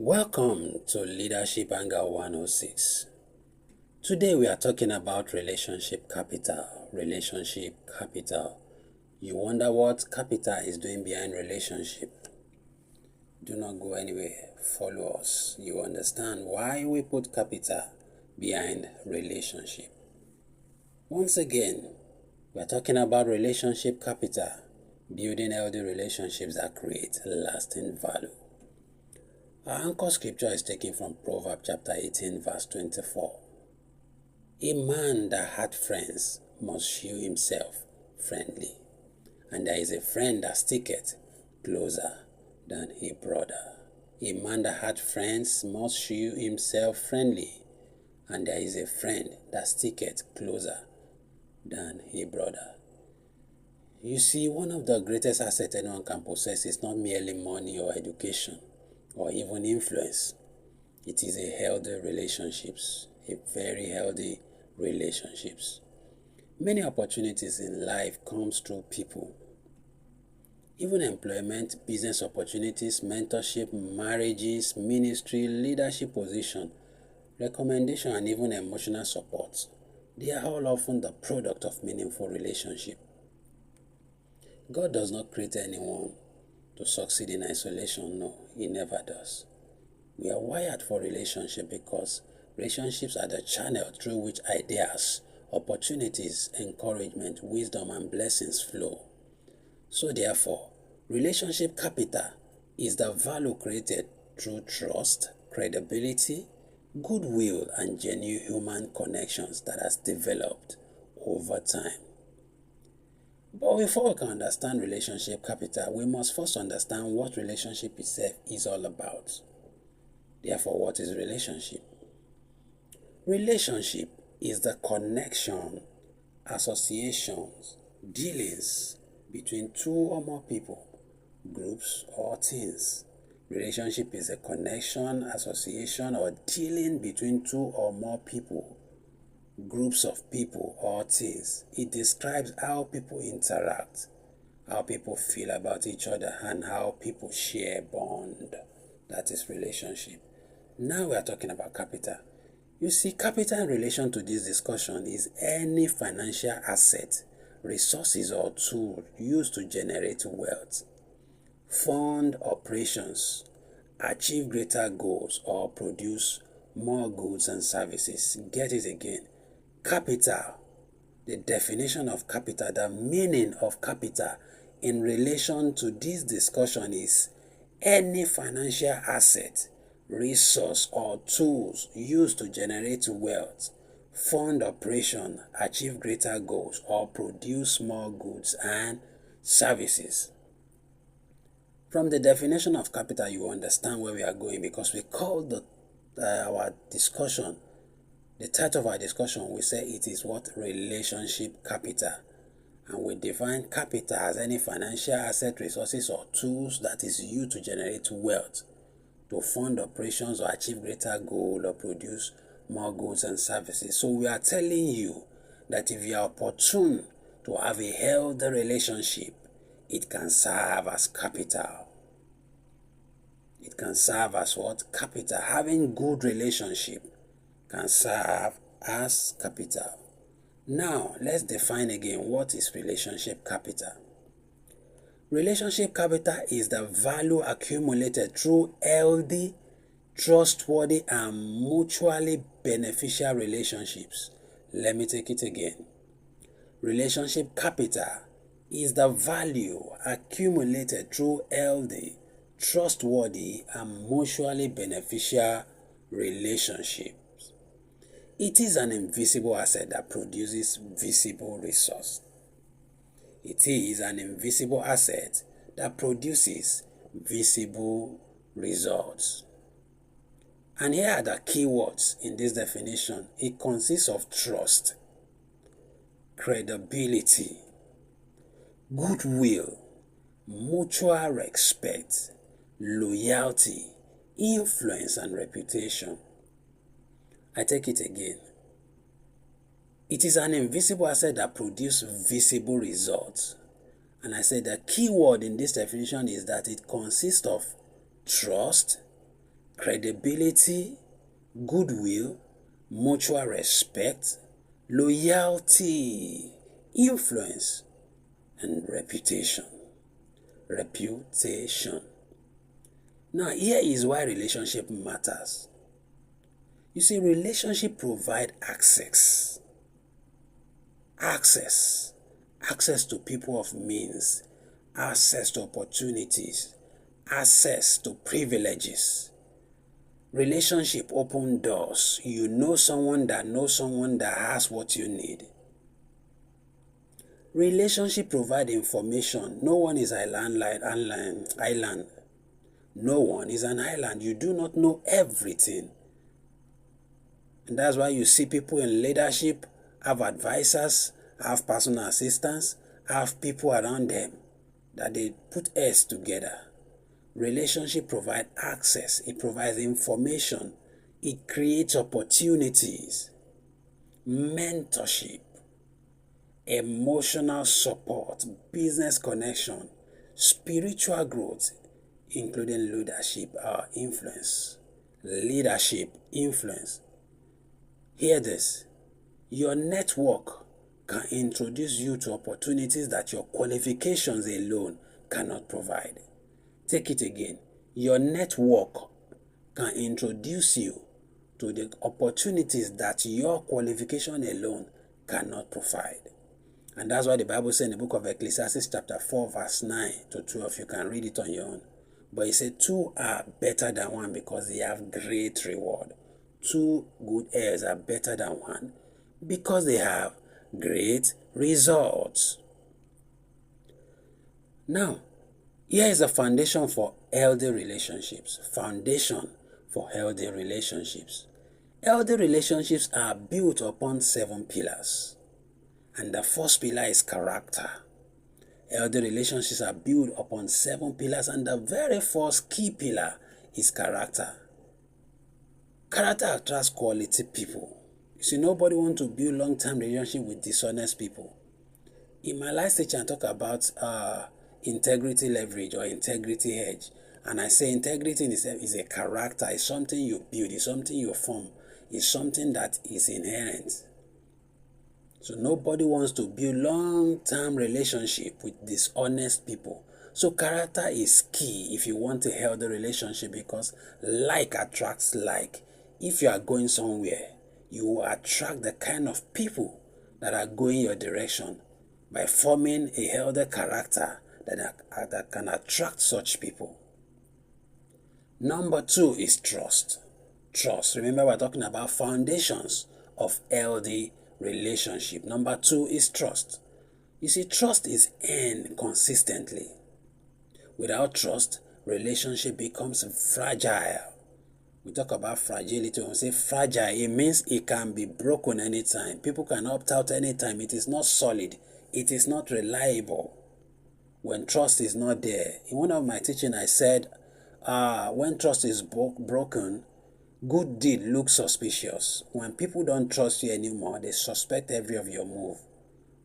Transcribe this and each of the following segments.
Welcome to Leadership Angle 106. Today we are talking about relationship capital. Relationship capital. You wonder what capital is doing behind relationship? Do not go anywhere. Follow us. You understand why we put capital behind relationship. Once again, we are talking about relationship capital, building healthy relationships that create lasting value. Our anchor scripture is taken from Proverbs chapter 18 verse 24. A man that had friends must shew himself friendly, and there is a friend that sticketh closer than a brother. A man that had friends must shew himself friendly, and there is a friend that sticketh closer than a brother. You see, one of the greatest assets anyone can possess is not merely money or education or even influence. It is a healthy relationships, a very healthy relationships. Many opportunities in life comes through people. Even employment, business opportunities, mentorship, marriages, ministry, leadership position, recommendation, and even emotional support. They are all often the product of meaningful relationship. God does not create anyone to succeed in isolation. No, He never does. We are wired for relationship because relationships are the channel through which ideas, opportunities, encouragement, wisdom, and blessings flow. So therefore, relationship capital is the value created through trust, credibility, goodwill, and genuine human connections that has developed over time. But before we can understand relationship capital, we must first understand what relationship itself is all about. Therefore, what is relationship? Relationship is the connection, associations, dealings between two or more people, groups, or things. Relationship is a connection, association, or dealing between two or more people, groups of people, or things. It describes how people interact, how people feel about each other, and how people share bond. That is relationship. Now we are talking about capital. You see, capital in relation to this discussion is any financial asset, resources, or tool used to generate wealth, fund operations, achieve greater goals, or produce more goods and services. Get it again. Capital. The definition of capital, the meaning of capital in relation to this discussion is any financial asset, resource, or tools used to generate wealth, fund operation, achieve greater goals, or produce more goods and services. From the definition of capital, you understand where we are going, because we call our discussion, the title of our discussion, we say it is what? Relationship capital. And we define capital as any financial asset, resources, or tools that is used to generate wealth, to fund operations, or achieve greater goal, or produce more goods and services. So we are telling you that if you are opportune to have a healthy relationship, it can serve as capital. It can serve as what? Capital. Having good relationship can serve as capital. Now, let's define again what is relationship capital. Relationship capital is the value accumulated through healthy, trustworthy, and mutually beneficial relationships. Let me take it again. Relationship capital is the value accumulated through healthy, trustworthy, and mutually beneficial relationships. It is an invisible asset that produces visible resource. It is an invisible asset that produces visible results. And here are the key words in this definition. It consists of trust, credibility, goodwill, mutual respect, loyalty, influence, and reputation. I take it again. It is an invisible asset that produces visible results. And I said the key word in this definition is that it consists of trust, credibility, goodwill, mutual respect, loyalty, influence, and reputation. Reputation. Now, here is why relationship matters. You see, relationship provide access. Access to people of means, access to opportunities, access to privileges. Relationship open doors. You know someone that knows someone that has what you need. Relationship provide information. No one is island. No one is an island. You do not know everything. And that's why you see people in leadership have advisors, have personal assistants, have people around them that they put heads together. Relationship provides access. It provides information. It creates opportunities, mentorship, emotional support, business connection, spiritual growth, including leadership influence. Leadership influence. Hear this. Your network can introduce you to opportunities that your qualifications alone cannot provide. Take it again. Your network can introduce you to the opportunities that your qualification alone cannot provide. And that's why the Bible says in the book of Ecclesiastes chapter 4 verse 9 to 12, you can read it on your own. But it said 2 are better than 1 because they have great reward. 2 good heirs are better than 1 because they have great results. Now, here is a foundation for healthy relationships. Foundation for healthy relationships. Healthy relationships are built upon 7 pillars. And the first pillar is character. Healthy relationships are built upon 7 pillars, and the very first key pillar is character. Character attracts quality people. You see, nobody wants to build long-term relationship with dishonest people. In my last teaching, I talk about integrity leverage or integrity hedge. And I say integrity in itself is a character. It's something you build. It's something you form. It's something that is inherent. So nobody wants to build long-term relationship with dishonest people. So character is key if you want a healthy relationship, because like attracts like. If you are going somewhere, you will attract the kind of people that are going your direction by forming a healthy character that can attract such people. Number 2 is trust. Trust. Remember, we're talking about foundations of healthy relationship. Number 2 is trust. You see, trust is earned consistently. Without trust, relationship becomes fragile. We talk about fragility. When we say fragile, it means it can be broken anytime. People can opt out anytime. It is not solid. It is not reliable when trust is not there. In one of my teaching, I said, when trust is broken, good deed looks suspicious. When people don't trust you anymore, they suspect every of your move.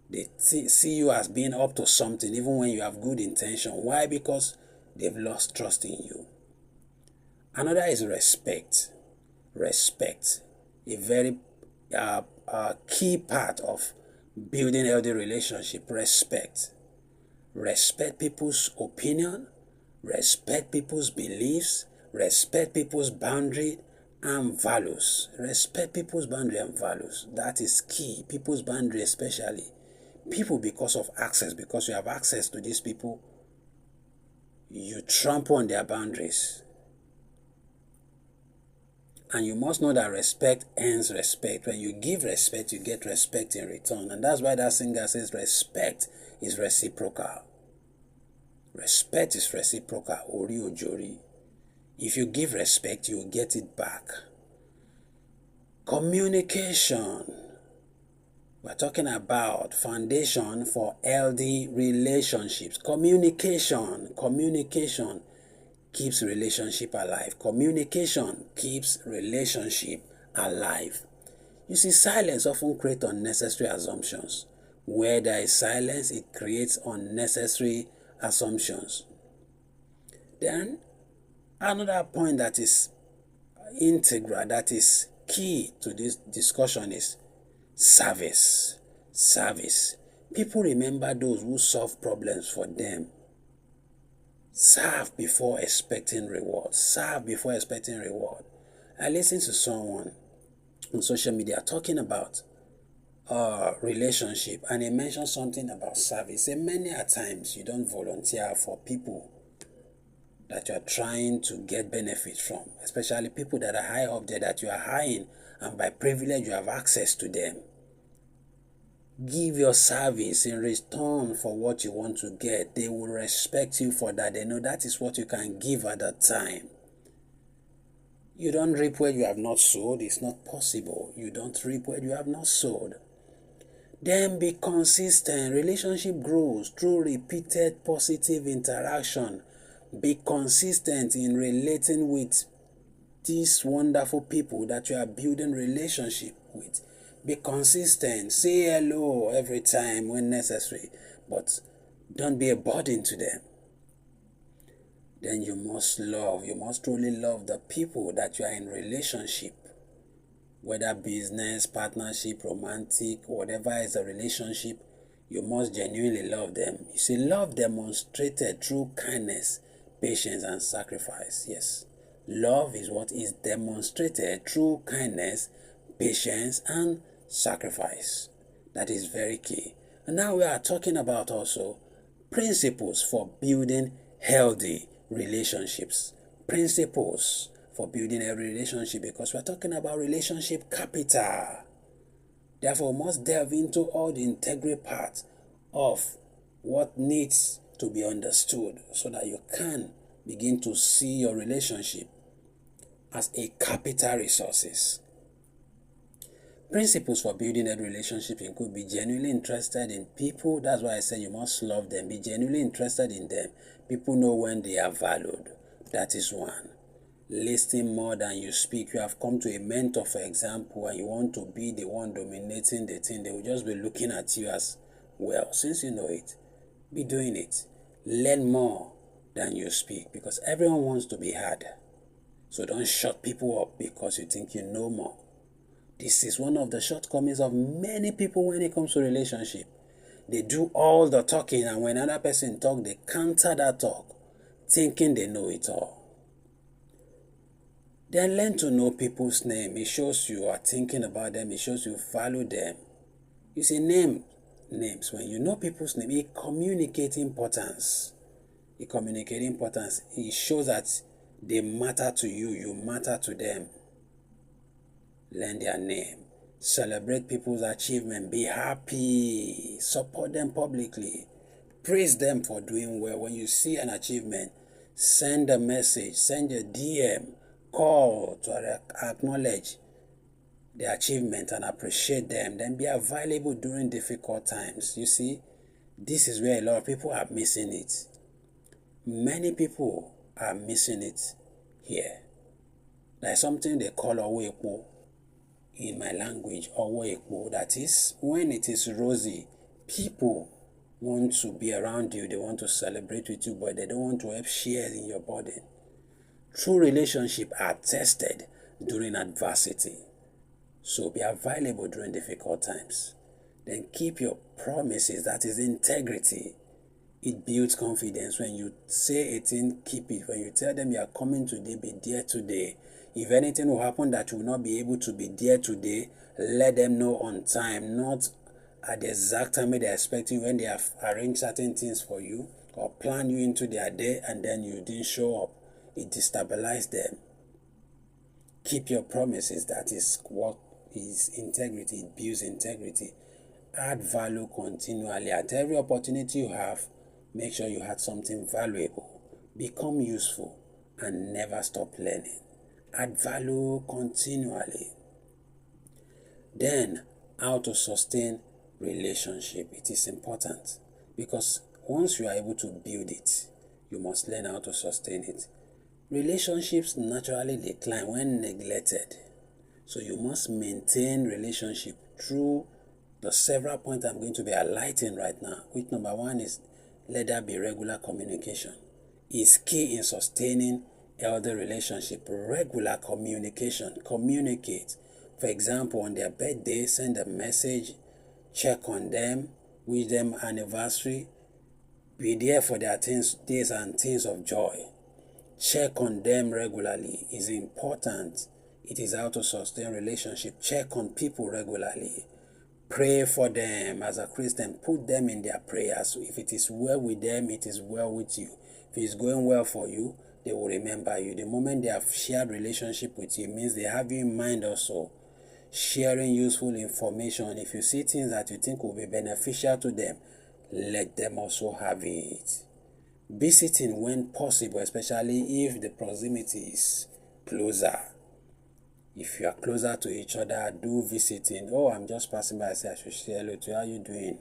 They see you as being up to something, even when you have good intention. Why? Because they've lost trust in you. Another is respect. Respect. A very key part of building a healthy relationship. Respect. Respect people's opinion. Respect people's beliefs. Respect people's boundary and values. Respect people's boundary and values. That is key. People's boundary especially. People, because of access, because you have access to these people, you trample on their boundaries. And you must know that respect earns respect. When you give respect, you get respect in return. And that's why that singer says respect is reciprocal. Respect is reciprocal. Ori ojori. If you give respect, you will get it back. Communication. We're talking about foundation for healthy relationships. Communication. Communication keeps relationship alive. Communication keeps relationship alive. You see, silence often creates unnecessary assumptions. Where there is silence, it creates unnecessary assumptions. Then, another point that is integral, that is key to this discussion is service. Service. People remember those who solve problems for them. Serve before expecting reward. Serve before expecting reward. I listened to someone on social media talking about relationship, and he mentioned something about service. And many a times you don't volunteer for people that you are trying to get benefit from, especially people that are high up there that you are hiring, and by privilege you have access to them. Give your service in return for what you want to get. They will respect you for that. They know that is what you can give at that time. You don't reap where you have not sowed. It's not possible. You don't reap where you have not sowed. Then be consistent. Relationship grows through repeated positive interaction. Be consistent in relating with these wonderful people that you are building relationship with. Be consistent. Say hello every time when necessary, but don't be a burden to them. Then you must truly love the people that you are in relationship, whether business, partnership, romantic, whatever is the relationship, you must genuinely love them. You see, love demonstrated through kindness, patience, and sacrifice. Yes, love is what is demonstrated through kindness, patience, and sacrifice. That is very key. And now we are talking about also principles for building healthy relationships. Principles for building every relationship, because we are talking about relationship capital. Therefore, we must delve into all the integral parts of what needs to be understood so that you can begin to see your relationship as a capital resources. Principles for building a relationship include: be genuinely interested in people. That's why I say you must love them. Be genuinely interested in them. People know when they are valued. That is one. Listen more than you speak. You have come to a mentor, for example, and you want to be the one dominating the thing. They will just be looking at you as, well, since you know it, be doing it. Learn more than you speak, because everyone wants to be heard. So don't shut people up because you think you know more. This is one of the shortcomings of many people when it comes to relationship. They do all the talking, and when another person talk, they counter that talk, thinking they know it all. Then learn to know people's name. It shows you are thinking about them. It shows you value them. You see, names. When you know people's name, it communicates importance. It shows that they matter to you. You matter to them. Learn their name. Celebrate people's achievement. Be happy. Support them publicly. Praise them for doing well. When you see an achievement, send a message, send a DM, call to acknowledge the achievement and appreciate them. Then be available during difficult times. You see, this is where a lot of people are missing it. Many people are missing it here. There's something they call owepo in my language, owepo. That is, when it is rosy, people want to be around you, they want to celebrate with you, but they don't want to help share in your burden. True relationships are tested during adversity. So be available during difficult times. Then keep your promises. That is integrity. It builds confidence. When you say a thing, keep it. When you tell them you are coming today, be there today. If anything will happen that you will not be able to be there today, let them know on time, not at the exact time they expect you, when they have arranged certain things for you or planned you into their day and then you didn't show up. It destabilizes them. Keep your promises. That is what is integrity. It builds integrity. Add value continually. At every opportunity you have, make sure you add something valuable. Become useful and never stop learning. Add value continually. Then, how to sustain relationship. It is important, because once you are able to build it, you must learn how to sustain it. Relationships naturally decline when neglected. So you must maintain relationship through the several points I'm going to be highlighting right now. Which number one is, let there be regular communication. It's key in sustaining healthy relationship, regular communication. Communicate. For example, on their birthday, send a message, check on them, wish them anniversary, be there for their days and things of joy. Check on them regularly is important. It is how to sustain relationship. Check on people regularly. Pray for them as a Christian. Put them in their prayers. If it is well with them, it is well with you. If it's going well for you, they will remember you. The moment they have shared relationship with you, means they have you in mind also. Sharing useful information. If you see things that you think will be beneficial to them, let them also have it. Visiting when possible, especially if the proximity is closer. If you are closer to each other, do visiting. Oh, I'm just passing by, I say I should say hello to you. How are you doing?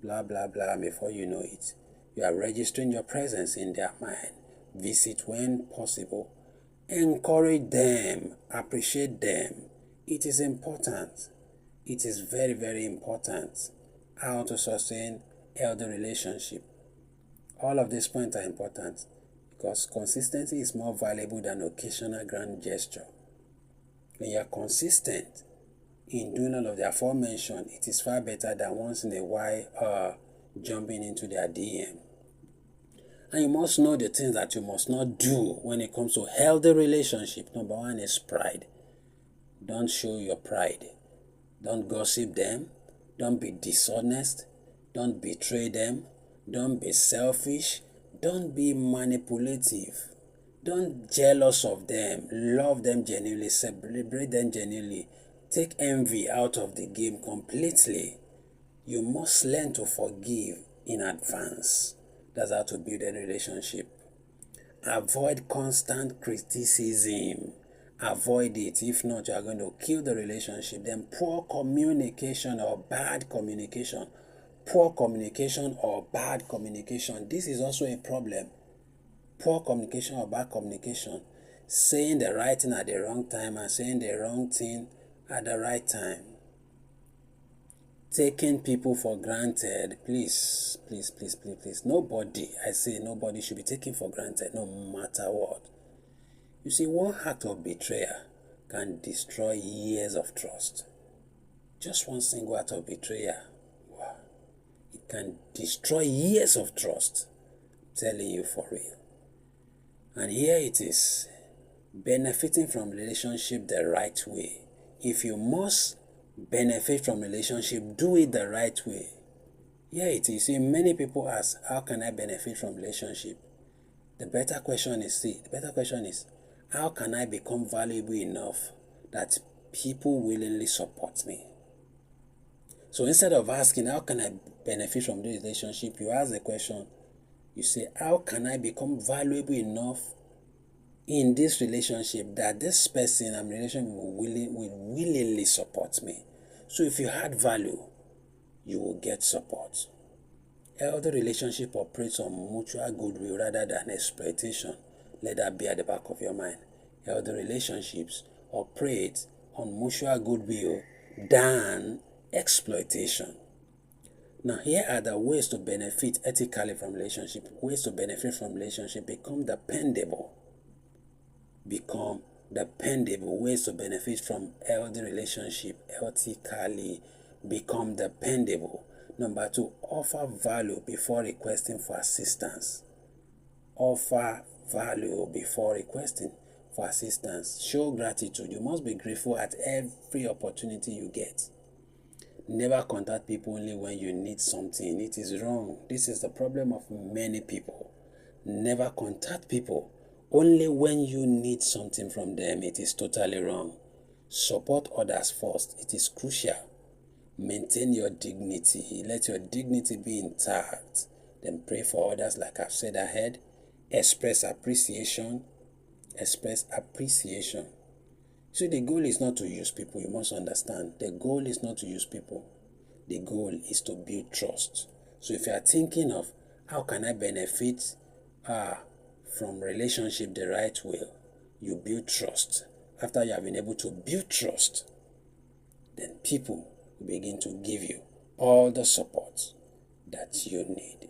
Blah, blah, blah. Before you know it, you are registering your presence in their mind. Visit when possible. Encourage them. Appreciate them. It is important. It is very, very important how to sustain healthy relationship. All of these points are important because consistency is more valuable than occasional grand gesture. When you are consistent in doing all of the aforementioned, it is far better than once in a while jumping into their DM. And you must know the things that you must not do when it comes to healthy relationship. Number one is pride. Don't show your pride. Don't gossip them. Don't be dishonest. Don't betray them. Don't be selfish. Don't be manipulative. Don't jealous of them. Love them genuinely. Celebrate them genuinely. Take envy out of the game completely. You must learn to forgive in advance. That's how to build a relationship. Avoid constant criticism. Avoid it. If not, you are going to kill the relationship. Then poor communication or bad communication. Poor communication or bad communication. This is also a problem. Poor communication or bad communication. Saying the right thing at the wrong time and saying the wrong thing at the right time. Taking people for granted. Please. Nobody, I say nobody should be taken for granted no matter what. You see, one act of betrayal can destroy years of trust. Just one single act of betrayal. Wow. It can destroy years of trust. I'm telling you for real. And here it is, benefiting from relationship the right way. If you must benefit from relationship, do it the right way. Here it is. See, many people ask, how can I benefit from relationship? The better question is, how can I become valuable enough that people willingly support me? So instead of asking, how can I benefit from this relationship, you ask the question, you say, how can I become valuable enough in this relationship that this person I'm in a relationship will willingly support me? So if you add value, you will get support. Healthy relationship operates on mutual goodwill rather than exploitation. Let that be at the back of your mind. Healthy relationships operate on mutual goodwill than exploitation. Now, here are the ways to benefit ethically from relationship. Ways to benefit from relationship. Become dependable. Ways to benefit from healthy relationship ethically. Become dependable. Number 2, offer value before requesting for assistance. Offer value before requesting for assistance. Show gratitude. You must be grateful at every opportunity you get. Never contact people only when you need something. It is wrong. This is the problem of many people. Never contact people only when you need something from them. It is totally wrong. Support others first. It is crucial. Maintain your dignity. Let your dignity be intact. Then pray for others like I've said ahead. Express appreciation. So the goal is not to use people. You must understand. The goal is not to use people. The goal is to build trust. So if you are thinking of how can I benefit from relationship the right way, you build trust. After you have been able to build trust, then people will begin to give you all the support that you need.